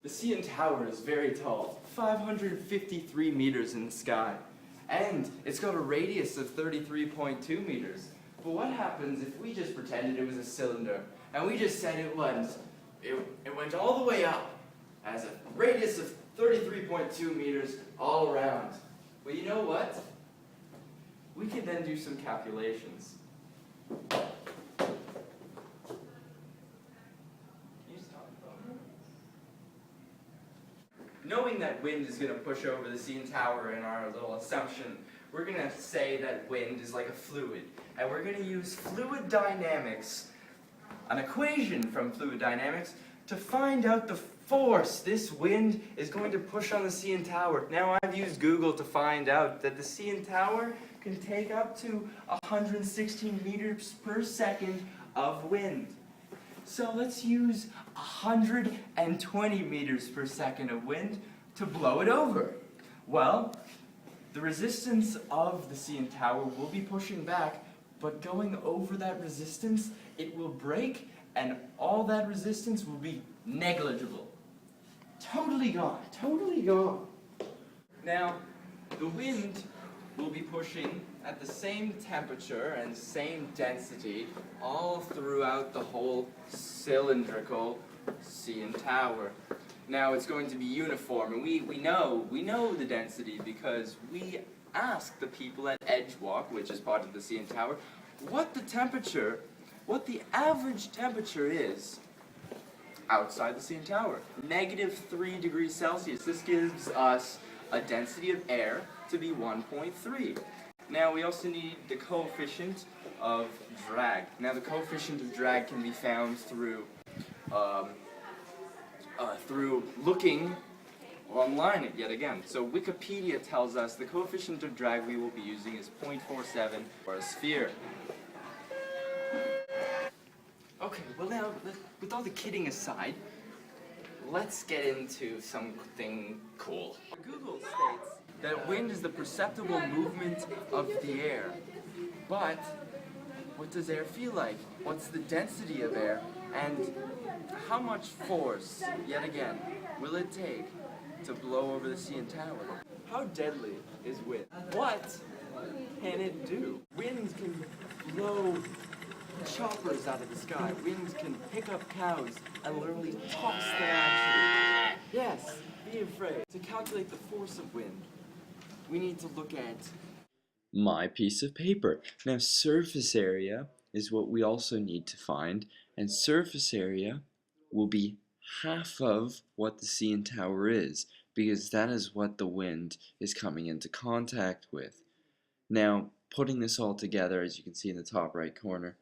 The CN Tower is very tall, 553 meters in the sky, and it's got a radius of 33.2 meters. But what happens if we just pretended it was a cylinder, and we just said it went all the way up, as a radius of 33.2 meters all around? Well, you know what? We can then do some calculations. Knowing that wind is going to push over the CN Tower in our little assumption, we're going to say that wind is like a fluid. And we're going to use fluid dynamics, an equation from fluid dynamics, to find out the force this wind is going to push on the CN Tower. Now, I've used Google to find out that the CN Tower can take up to 116 meters per second of wind. So let's use 120 meters per second of wind to blow it over. Well, the resistance of the CN Tower will be pushing back, but going over that resistance, it will break, and all that resistance will be negligible. Totally gone. Totally gone. Now, the wind will be pushing at the same temperature and same density all throughout the whole cylindrical CN Tower. Now it's going to be uniform, and we know the density because we asked the people at Edgewalk, which is part of the CN Tower, what the average temperature is outside the CN Tower. -3 degrees Celsius. This gives us a density of air to be 1.3. Now we also need the coefficient of drag. Now the coefficient of drag can be found through looking online yet again. So Wikipedia tells us the coefficient of drag we will be using is 0.47 for a sphere. Okay, well now, with all the kidding aside, let's get into something cool. Google states that wind is the perceptible movement of the air. But what does air feel like? What's the density of air? And how much force, yet again, will it take to blow over the CN Tower? How deadly is wind? What can it do? Wind can blow choppers out of the sky. Wind can pick up cows and literally toss them at you. Yes, be afraid. To calculate the force of wind, we need to look at my piece of paper. Now, surface area is what we also need to find, and surface area will be half of what the CN Tower is, because that is what the wind is coming into contact with. Now, putting this all together, as you can see in the top right corner,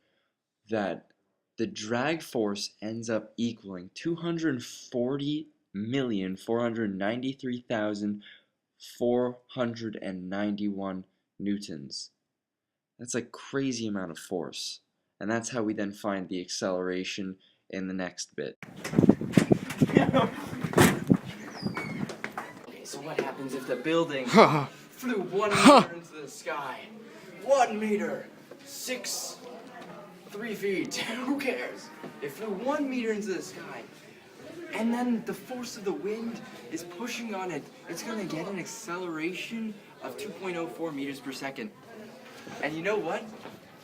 that the drag force ends up equaling 240,493,491 newtons. That's a crazy amount of force. And that's how we then find the acceleration in the next bit. Okay, so what happens if the building flew 1 meter into the sky? 1 meter, 3 feet, who cares? It flew 1 meter into the sky, and then the force of the wind is pushing on it. It's going to get an acceleration of 2.04 meters per second. And you know what?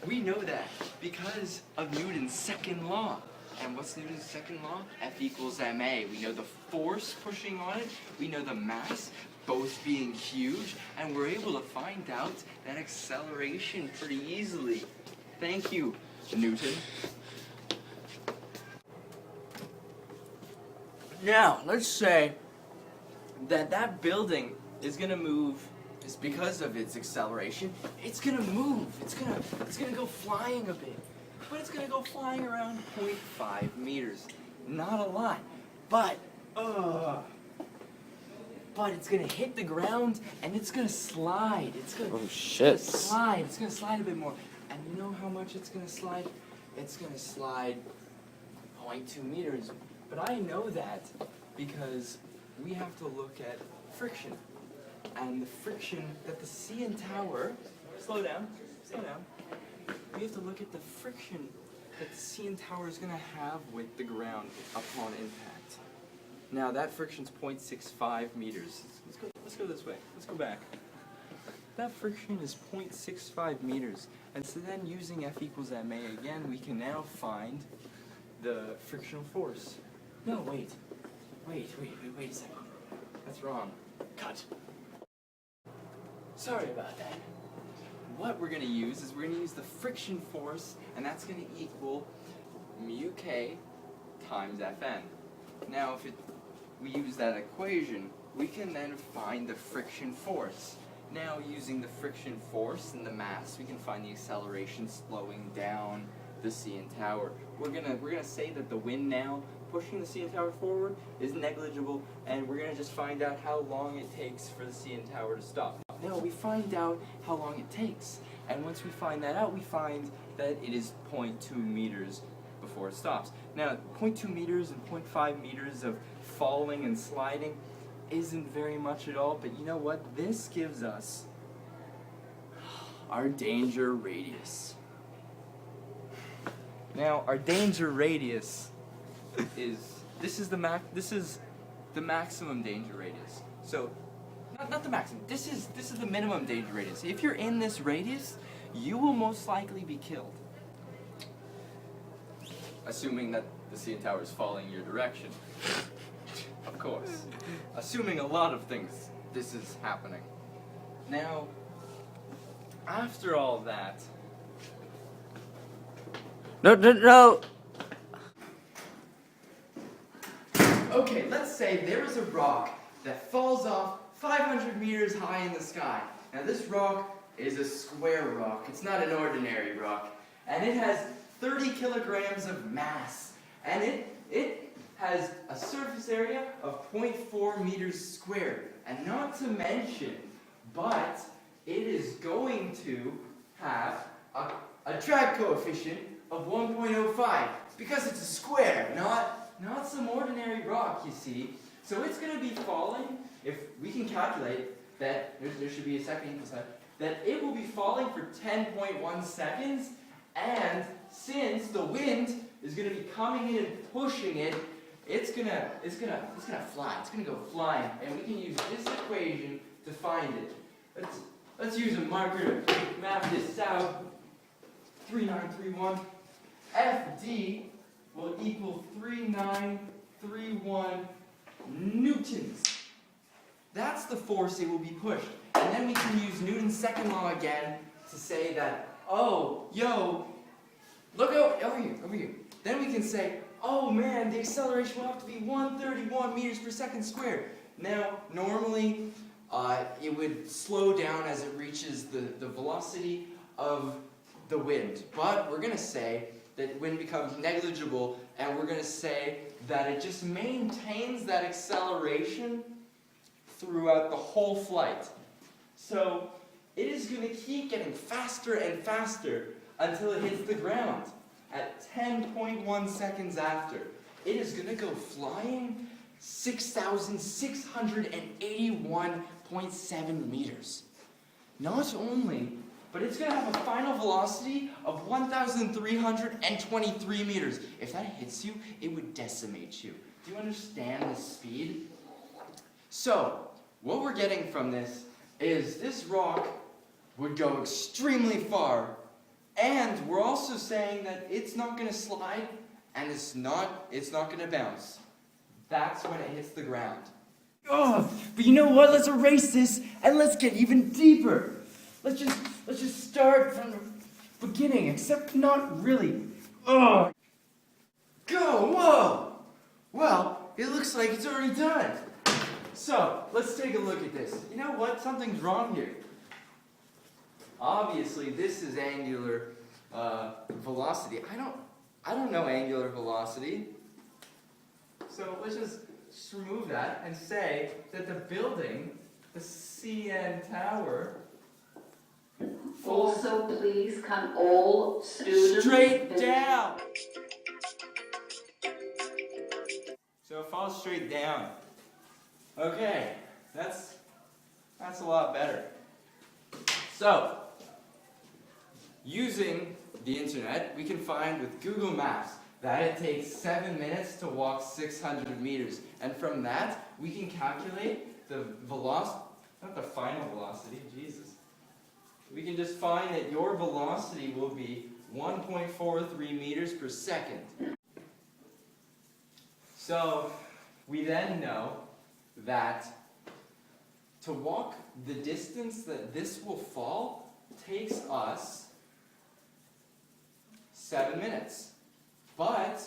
We know that because of Newton's second law. And what's Newton's second law? F equals ma. We know the force pushing on it, we know the mass, both being huge, and we're able to find out that acceleration pretty easily. Thank you, Newton. Now, let's say that building is going to move. It's because of its acceleration. It's going to move. It's going to go flying a bit. But it's going to go flying around 0.5 meters. Not a lot. But it's going to hit the ground and it's going to slide. It's going to slide. It's going to slide a bit more. And you know how much it's going to slide? It's going to slide 0.2 meters. But I know that because we have to look at friction. And the friction that the CN Tower, slow down. We have to look at the friction that the CN Tower is going to have with the ground upon impact. Now that friction's 0.65 meters. Let's go this way. Let's go back. That friction is 0.65 meters. And so then using F equals ma again, we can now find the frictional force. No, wait a second. That's wrong. Cut. Sorry about that. What we're going to use is we're going to use the friction force, and that's going to equal mu k times Fn. Now, if we use that equation, we can then find the friction force. Now, using the friction force and the mass, we can find the acceleration slowing down the CN tower. We're gonna say that the wind now pushing the CN tower forward is negligible, and we're gonna just find out how long it takes for the CN tower to stop. Now, we find out how long it takes, and once we find that out, we find that it is 0.2 meters before it stops. Now, 0.2 meters and 0.5 meters of falling and sliding isn't very much at all, but you know what? This gives us our danger radius. Now, our danger radius is this is the maximum danger radius. So, not the maximum. This is the minimum danger radius. If you're in this radius, you will most likely be killed. Assuming that the CN tower is falling your direction. Of course. Assuming a lot of things, this is happening. Now, after all that... No! Okay, let's say there is a rock that falls off 500 meters high in the sky. Now this rock is a square rock. It's not an ordinary rock. And it has 30 kilograms of mass. And it has a surface area of 0.4 meters squared. And not to mention, but it is going to have a drag coefficient of 1.05 because it's a square, not some ordinary rock, you see. So it's going to be falling, if we can calculate that, there should be a second equal sign, that it will be falling for 10.1 seconds, and since the wind is going to be coming in and pushing it, it's gonna fly. It's gonna go flying, and we can use this equation to find it. Let's use a marker to map this out. 3931. FD will equal 3931 newtons. That's the force it will be pushed. And then we can use Newton's second law again to say that, oh, yo, look over here. Then we can say, oh man, the acceleration will have to be 131 meters per second squared. Now, normally, it would slow down as it reaches the velocity of the wind. But we're going to say that wind becomes negligible, and we're going to say that it just maintains that acceleration throughout the whole flight. So, it is going to keep getting faster and faster until it hits the ground at 10.1 seconds after. It is going to go flying 6,681.7 meters. Not only, but it's going to have a final velocity of 1,323 meters. If that hits you, it would decimate you. Do you understand the speed? So, what we're getting from this is this rock would go extremely far, and we're also saying that it's not going to slide, and it's not going to bounce. That's when it hits the ground. Oh, but you know what? Let's erase this, and let's get even deeper. Let's just start from the beginning, except not really. Oh. Go! Whoa! Well, it looks like it's already done. So, let's take a look at this. You know what? Something's wrong here. Obviously, this is angular velocity. I don't know angular velocity. So let's just remove that and say that the building, the CN tower, also please can all students straight down. So it falls straight down. Okay, that's a lot better. So, using the internet, we can find with Google Maps that it takes 7 minutes to walk 600 meters. And from that, we can calculate the velocity, not the final velocity, Jesus. We can just find that your velocity will be 1.43 meters per second. So, we then know that to walk the distance that this will fall takes us 7 minutes. But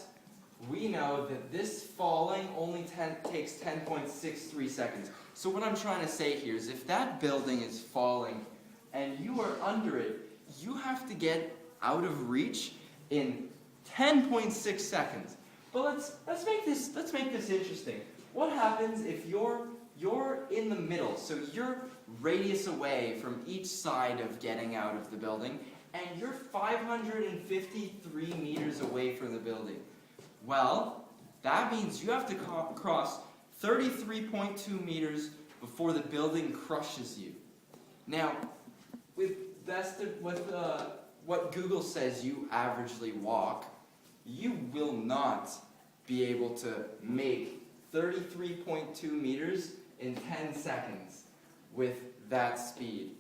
we know that this falling only takes 10.63 seconds. So what I'm trying to say here is if that building is falling and you are under it, you have to get out of reach in 10.6 seconds. But let's make this interesting. What happens if you're in the middle, so you're radius away from each side of getting out of the building, and you're 553 meters away from the building? Well, that means you have to cross 33.2 meters before the building crushes you. Now, what Google says you averagely walk, you will not be able to make 33.2 meters in 10 seconds with that speed.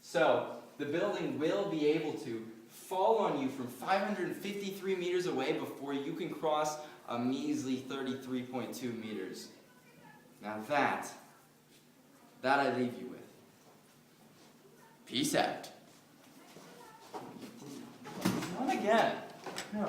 So, the building will be able to fall on you from 553 meters away before you can cross a measly 33.2 meters. Now that I leave you with. Peace out. Not again. No.